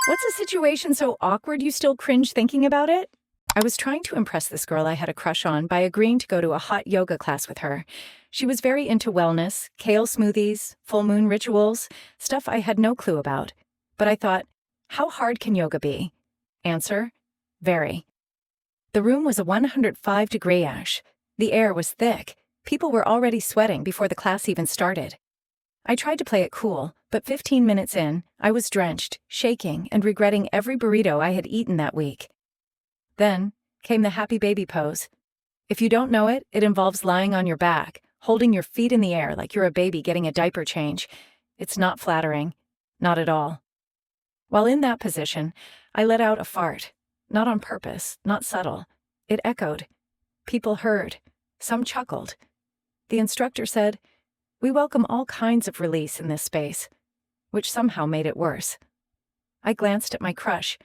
What's a situation so awkward you still cringe thinking about it? I was trying to impress this girl I had a crush on by agreeing to go to a hot yoga class with her. She was very into wellness, kale smoothies, full moon rituals, stuff I had no clue about. But I thought, how hard can yoga be? Answer, very. The room was a 105-degree ash. The air was thick. People were already sweating before the class even started. I tried to play it cool, but 15 minutes in, I was drenched, shaking, and regretting every burrito I had eaten that week. Then came the happy baby pose. If you don't know it, it involves lying on your back, holding your feet in the air like you're a baby getting a diaper change. It's not flattering. Not at all. While in that position, I let out a fart. Not on purpose, not subtle. It echoed. People heard. Some chuckled. The instructor said, "We welcome all kinds of release in this space," which somehow made it worse. I glanced at my crush.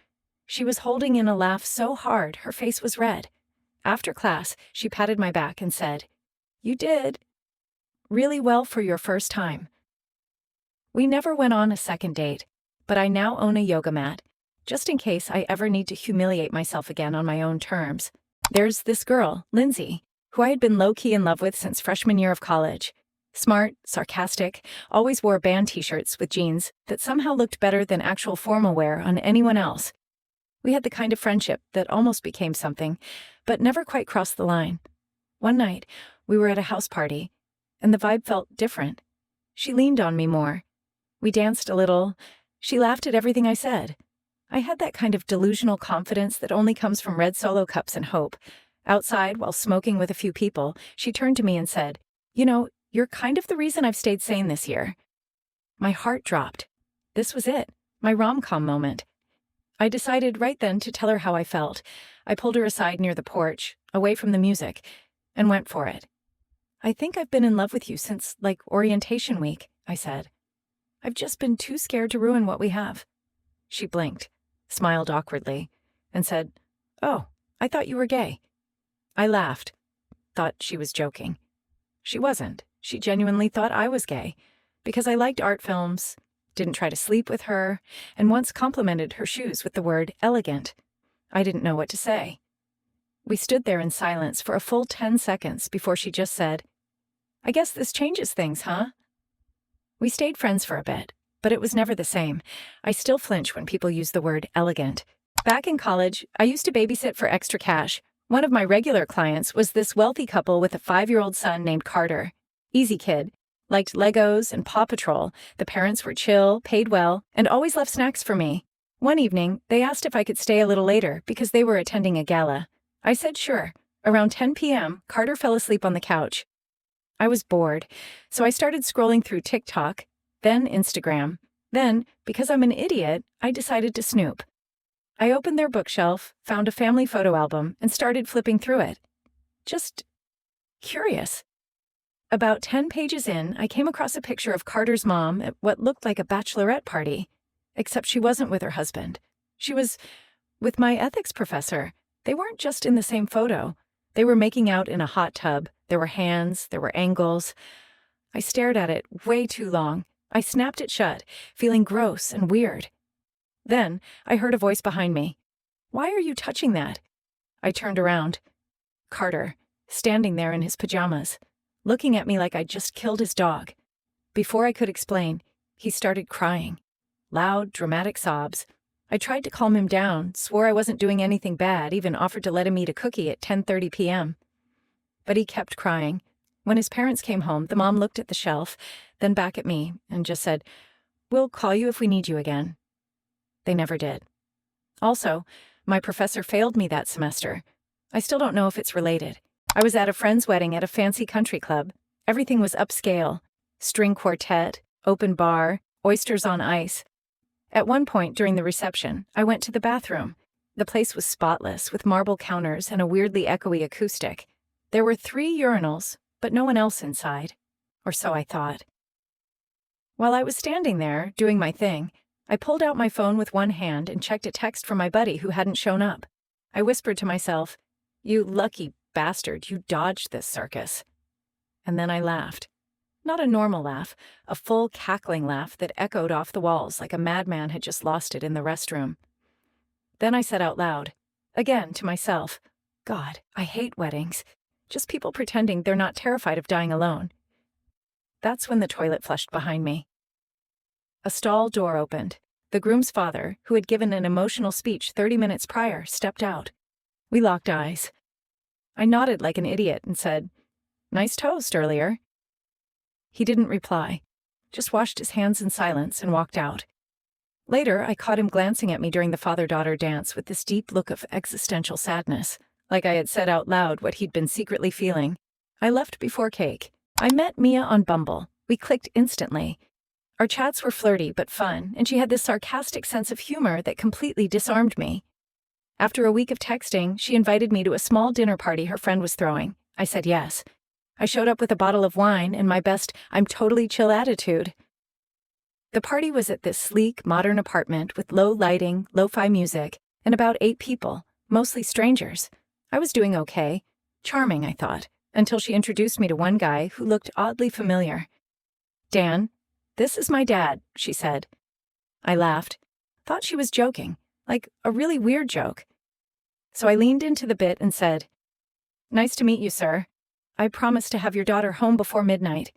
She was holding in a laugh so hard her face was red. After class, she patted my back and said, "You did really well for your first time." We never went on a second date, but I now own a yoga mat, just in case I ever need to humiliate myself again on my own terms. There's this girl, Lindsay, who I had been low-key in love with since freshman year of college. Smart, sarcastic, always wore band t-shirts with jeans that somehow looked better than actual formal wear on anyone else. We had the kind of friendship that almost became something, but never quite crossed the line. One night, we were at a house party, and the vibe felt different. She leaned on me more. We danced a little. She laughed at everything I said. I had that kind of delusional confidence that only comes from red Solo cups and hope. Outside, while smoking with a few people, she turned to me and said, "You know, you're kind of the reason I've stayed sane this year." My heart dropped. This was it, my rom-com moment. I decided right then to tell her how I felt. I pulled her aside near the porch, away from the music, and went for it. "I think I've been in love with you since, orientation week," I said. "I've just been too scared to ruin what we have." She blinked, smiled awkwardly, and said, "Oh, I thought you were gay." I laughed, thought she was joking. She wasn't. She genuinely thought I was gay, because I liked art films, didn't try to sleep with her, and once complimented her shoes with the word elegant. I didn't know what to say. We stood there in silence for a full 10 seconds before she just said, "I guess this changes things, huh?" We stayed friends for a bit, but it was never the same. I still flinch when people use the word elegant. Back in college, I used to babysit for extra cash. One of my regular clients was this wealthy couple with a 5-year-old son named Carter. Easy kid. Liked Legos and Paw Patrol. The parents were chill, paid well, and always left snacks for me. One evening, they asked if I could stay a little later because they were attending a gala. I said sure. Around 10 p.m., Carter fell asleep on the couch. I was bored, so I started scrolling through TikTok, then Instagram. Then, because I'm an idiot, I decided to snoop. I opened their bookshelf, found a family photo album, and started flipping through it. Just curious. About 10 pages in, I came across a picture of Carter's mom at what looked like a bachelorette party, except she wasn't with her husband. She was with my ethics professor. They weren't just in the same photo. They were making out in a hot tub. There were hands, there were angles. I stared at it way too long. I snapped it shut, feeling gross and weird. Then I heard a voice behind me. "Why are you touching that?" I turned around. Carter, standing there in his pajamas, looking at me like I'd just killed his dog. Before I could explain, he started crying. Loud, dramatic sobs. I tried to calm him down, swore I wasn't doing anything bad, even offered to let him eat a cookie at 10:30 p.m. But he kept crying. When his parents came home, the mom looked at the shelf, then back at me, and just said, "We'll call you if we need you again." They never did. Also, my professor failed me that semester. I still don't know if it's related. I was at a friend's wedding at a fancy country club. Everything was upscale. String quartet, open bar, oysters on ice. At one point during the reception, I went to the bathroom. The place was spotless, with marble counters and a weirdly echoey acoustic. There were 3 urinals, but no one else inside. Or so I thought. While I was standing there, doing my thing, I pulled out my phone with one hand and checked a text from my buddy who hadn't shown up. I whispered to myself, "You lucky bastard, you dodged this circus." And then I laughed. Not a normal laugh, a full cackling laugh that echoed off the walls like a madman had just lost it in the restroom. Then I said out loud, again to myself, God, I hate weddings. Just people pretending they're not terrified of dying alone. That's when the toilet flushed behind me. A stall door opened. The groom's father, who had given an emotional speech 30 minutes prior, stepped out. We locked eyes. I nodded like an idiot and said, "Nice toast earlier." He didn't reply, just washed his hands in silence and walked out. Later, I caught him glancing at me during the father-daughter dance with this deep look of existential sadness, like I had said out loud what he'd been secretly feeling. I left before cake. I met Mia on Bumble. We clicked instantly. Our chats were flirty but fun, and she had this sarcastic sense of humor that completely disarmed me. After a week of texting, she invited me to a small dinner party her friend was throwing. I said yes. I showed up with a bottle of wine and my best "I'm totally chill" attitude. The party was at this sleek, modern apartment with low lighting, lo-fi music, and about 8 people, mostly strangers. I was doing okay. Charming, I thought, until she introduced me to one guy who looked oddly familiar. "Dan, this is my dad," she said. I laughed. Thought she was joking, like a really weird joke. So I leaned into the bit and said, "Nice to meet you, sir. I promised to have your daughter home before midnight."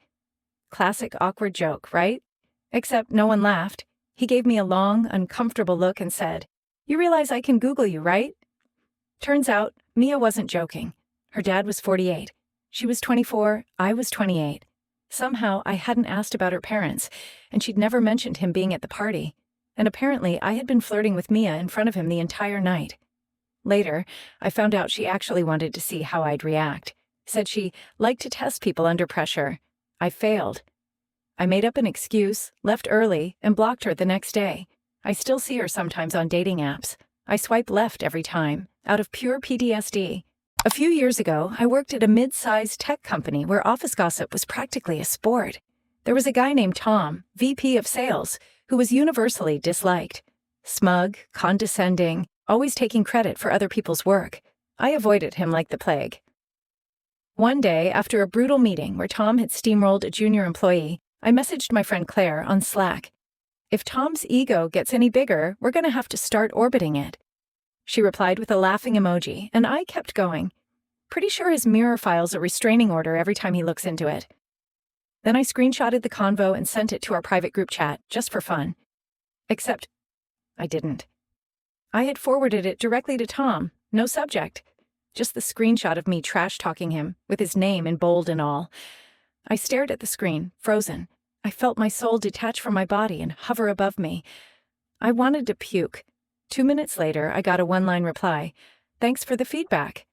Classic awkward joke, right? Except no one laughed. He gave me a long, uncomfortable look and said, "You realize I can Google you, right?" Turns out, Mia wasn't joking. Her dad was 48. She was 24, I was 28. Somehow, I hadn't asked about her parents, and she'd never mentioned him being at the party. And apparently, I had been flirting with Mia in front of him the entire night. Later, I found out she actually wanted to see how I'd react. Said she liked to test people under pressure. I failed. I made up an excuse, left early, and blocked her the next day. I still see her sometimes on dating apps. I swipe left every time, out of pure PTSD. A few years ago, I worked at a mid-sized tech company where office gossip was practically a sport. There was a guy named Tom, VP of sales, who was universally disliked. Smug, condescending, always taking credit for other people's work. I avoided him like the plague. One day, after a brutal meeting where Tom had steamrolled a junior employee, I messaged my friend Claire on Slack. "If Tom's ego gets any bigger, we're going to have to start orbiting it." She replied with a laughing emoji, and I kept going. Pretty sure his mirror files a restraining order every time he looks into it. Then I screenshotted the convo and sent it to our private group chat, just for fun. Except, I didn't. I had forwarded it directly to Tom, no subject. Just the screenshot of me trash-talking him, with his name in bold and all. I stared at the screen, frozen. I felt my soul detach from my body and hover above me. I wanted to puke. 2 minutes later, I got a one-line reply. "Thanks for the feedback."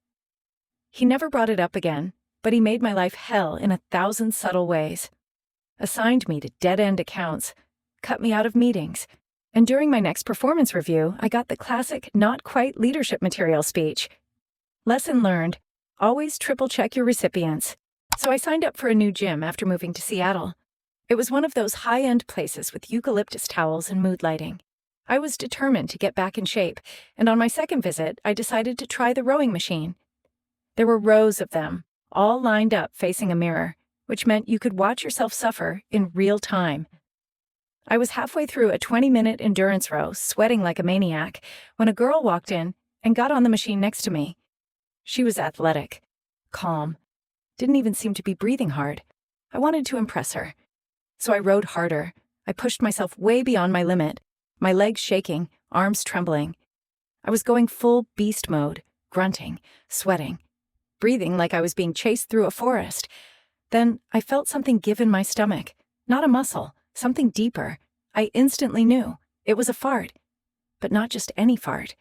He never brought it up again, but he made my life hell in 1,000 subtle ways. Assigned me to dead-end accounts, cut me out of meetings, and during my next performance review, I got the classic not-quite leadership material speech. Lesson learned, always triple-check your recipients. So I signed up for a new gym after moving to Seattle. It was one of those high-end places with eucalyptus towels and mood lighting. I was determined to get back in shape, and on my second visit, I decided to try the rowing machine. There were rows of them, all lined up facing a mirror, which meant you could watch yourself suffer in real time. I was halfway through a 20-minute endurance row, sweating like a maniac, when a girl walked in and got on the machine next to me. She was athletic, calm, didn't even seem to be breathing hard. I wanted to impress her. So I rowed harder. I pushed myself way beyond my limit, my legs shaking, arms trembling. I was going full beast mode, grunting, sweating, breathing like I was being chased through a forest. Then I felt something give in my stomach, not a muscle, something deeper. I instantly knew. It was a fart. But not just any fart.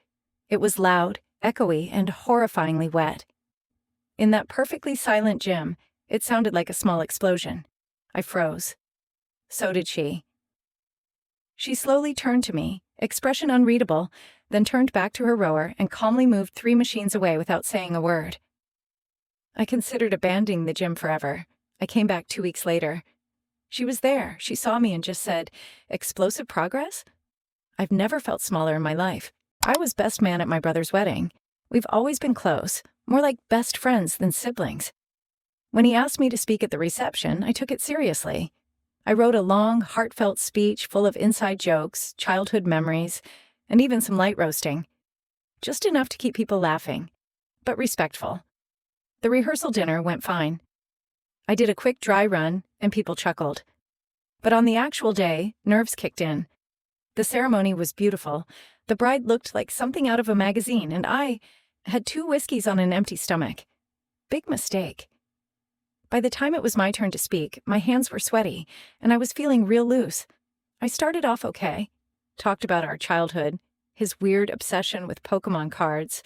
It was loud, echoey, and horrifyingly wet. In that perfectly silent gym, it sounded like a small explosion. I froze. So did she. She slowly turned to me, expression unreadable, then turned back to her rower and calmly moved 3 machines away without saying a word. I considered abandoning the gym forever. I came back 2 weeks later. She was there. She saw me and just said, "Explosive progress?" I've never felt smaller in my life. I was best man at my brother's wedding. We've always been close, more like best friends than siblings. When he asked me to speak at the reception, I took it seriously. I wrote a long, heartfelt speech full of inside jokes, childhood memories, and even some light roasting. Just enough to keep people laughing, but respectful. The rehearsal dinner went fine. I did a quick dry run, and people chuckled. But on the actual day, nerves kicked in. The ceremony was beautiful. The bride looked like something out of a magazine, and I had 2 whiskeys on an empty stomach. Big mistake. By the time it was my turn to speak, my hands were sweaty, and I was feeling real loose. I started off okay. Talked about our childhood, his weird obsession with Pokemon cards,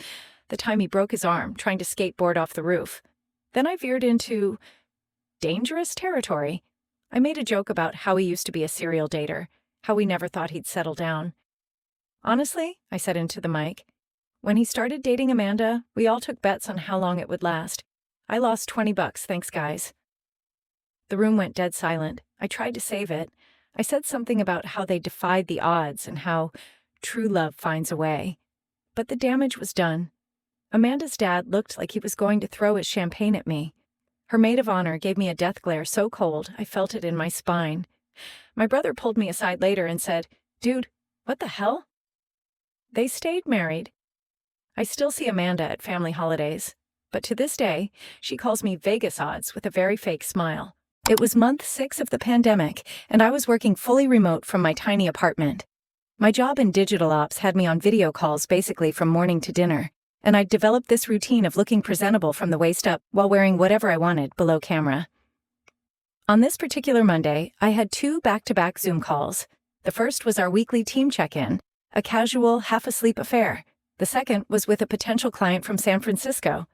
the time he broke his arm trying to skateboard off the roof. Then I veered into dangerous territory. I made a joke about how he used to be a serial dater, how we never thought he'd settle down. Honestly, I said into the mic, when he started dating Amanda, we all took bets on how long it would last. I lost $20, thanks guys. The room went dead silent. I tried to save it. I said something about how they defied the odds and how true love finds a way. But the damage was done. Amanda's dad looked like he was going to throw his champagne at me. Her maid of honor gave me a death glare so cold I felt it in my spine. My brother pulled me aside later and said, "Dude, what the hell?" They stayed married. I still see Amanda at family holidays, but to this day, she calls me Vegas odds with a very fake smile. It was month 6 of the pandemic, and I was working fully remote from my tiny apartment. My job in digital ops had me on video calls basically from morning to dinner, and I'd developed this routine of looking presentable from the waist up while wearing whatever I wanted below camera. On this particular Monday, I had 2 back-to-back Zoom calls. The first was our weekly team check-in, a casual, half-asleep affair. The second was with a potential client from San Francisco.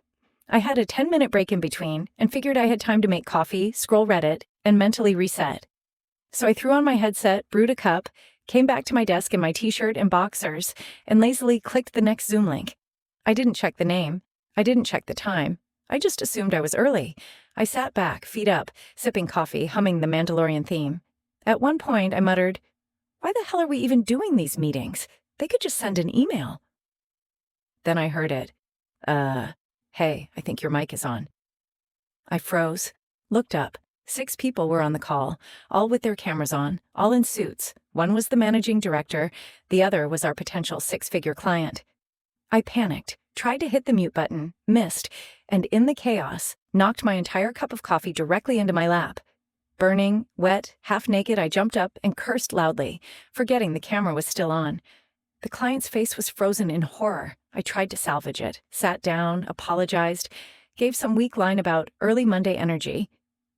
I had a 10-minute break in between and figured I had time to make coffee, scroll Reddit, and mentally reset. So I threw on my headset, brewed a cup, came back to my desk in my t-shirt and boxers, and lazily clicked the next Zoom link. I didn't check the name. I didn't check the time. I just assumed I was early. I sat back, feet up, sipping coffee, humming the Mandalorian theme. At one point, I muttered, "Why the hell are we even doing these meetings? They could just send an email." Then I heard it. Hey, I think your mic is on." I froze, looked up. 6 people were on the call, all with their cameras on, all in suits. One was the managing director, the other was our potential 6-figure client. I panicked, tried to hit the mute button, missed, and in the chaos, knocked my entire cup of coffee directly into my lap. Burning, wet, half-naked, I jumped up and cursed loudly, forgetting the camera was still on. The client's face was frozen in horror. I tried to salvage it, sat down, apologized, gave some weak line about early Monday energy.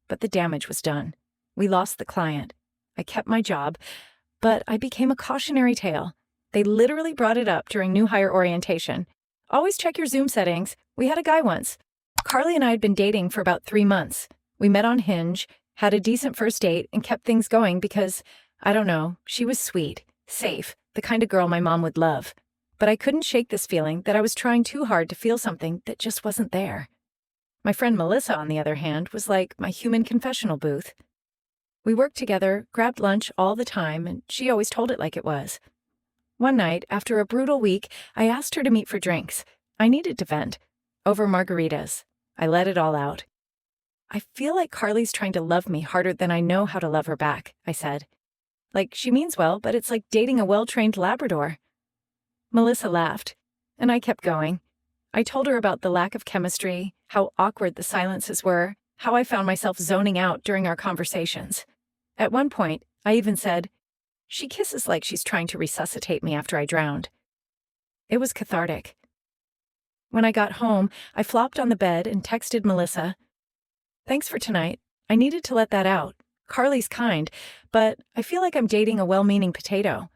But the damage was done. We lost the client. I kept my job, but I became a cautionary tale. They literally brought it up during new hire orientation. Always check your Zoom settings. We had a guy once. Carly and I had been dating for about 3 months. We met on Hinge, had a decent first date, and kept things going because, I don't know, she was sweet, safe, the kind of girl my mom would love. But I couldn't shake this feeling that I was trying too hard to feel something that just wasn't there. My friend Melissa, on the other hand, was like my human confessional booth. We worked together, grabbed lunch all the time, and she always told it like it was. One night, after a brutal week, I asked her to meet for drinks. I needed to vent. Over margaritas. I let it all out. "I feel like Carly's trying to love me harder than I know how to love her back," I said. "Like, she means well, but it's like dating a well-trained Labrador." Melissa laughed, and I kept going. I told her about the lack of chemistry, how awkward the silences were, how I found myself zoning out during our conversations. At one point, I even said, "She kisses like she's trying to resuscitate me after I drowned." It was cathartic. When I got home, I flopped on the bed and texted Melissa, "Thanks for tonight. I needed to let that out. Carly's kind, but I feel like I'm dating a well-meaning potato."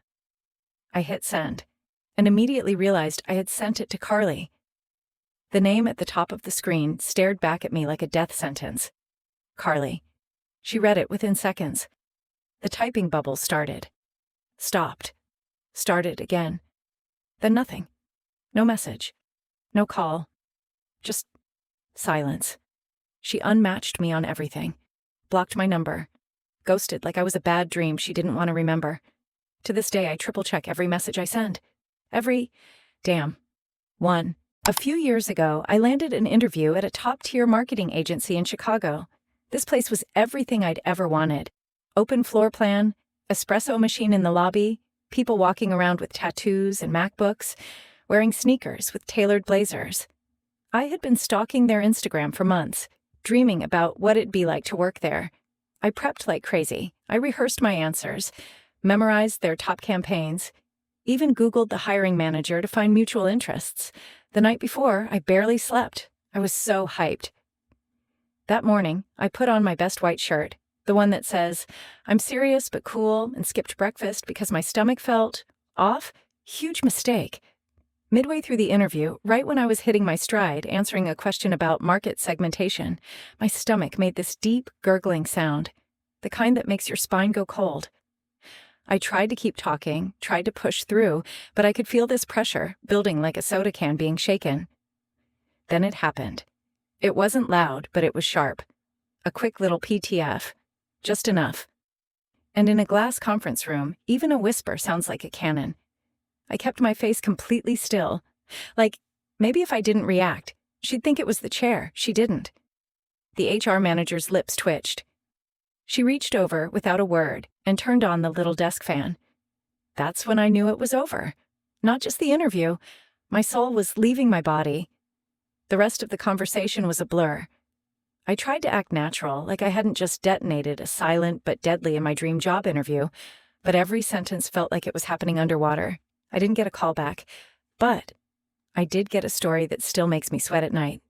I hit send, and immediately realized I had sent it to Carly. The name at the top of the screen stared back at me like a death sentence. Carly. She read it within seconds. The typing bubble started. Stopped. Started again. Then nothing. No message. No call. Just silence. She unmatched me on everything. Blocked my number. Ghosted like I was a bad dream she didn't want to remember. To this day, I triple-check every message I send. Every damn one. A few years ago, I landed an interview at a top-tier marketing agency in Chicago. This place was everything I'd ever wanted. Open floor plan, espresso machine in the lobby, people walking around with tattoos and MacBooks, wearing sneakers with tailored blazers. I had been stalking their Instagram for months, dreaming about what it'd be like to work there. I prepped like crazy. I rehearsed my answers, memorized their top campaigns, even Googled the hiring manager to find mutual interests. The night before, I barely slept. I was so hyped. That morning, I put on my best white shirt, the one that says, "I'm serious but cool," and skipped breakfast because my stomach felt off. Huge mistake. Midway through the interview, right when I was hitting my stride, answering a question about market segmentation, my stomach made this deep, gurgling sound, the kind that makes your spine go cold. I tried to keep talking, tried to push through, but I could feel this pressure building like a soda can being shaken. Then it happened. It wasn't loud, but it was sharp. A quick little PTF. Just enough. And in a glass conference room, even a whisper sounds like a cannon. I kept my face completely still. Like, maybe if I didn't react, she'd think it was the chair. She didn't. The HR manager's lips twitched. She reached over without a word and turned on the little desk fan. That's when I knew it was over. Not just the interview. My soul was leaving my body. The rest of the conversation was a blur. I tried to act natural, like I hadn't just detonated a silent but deadly in my dream job interview, but every sentence felt like it was happening underwater. I didn't get a call back, but I did get a story that still makes me sweat at night.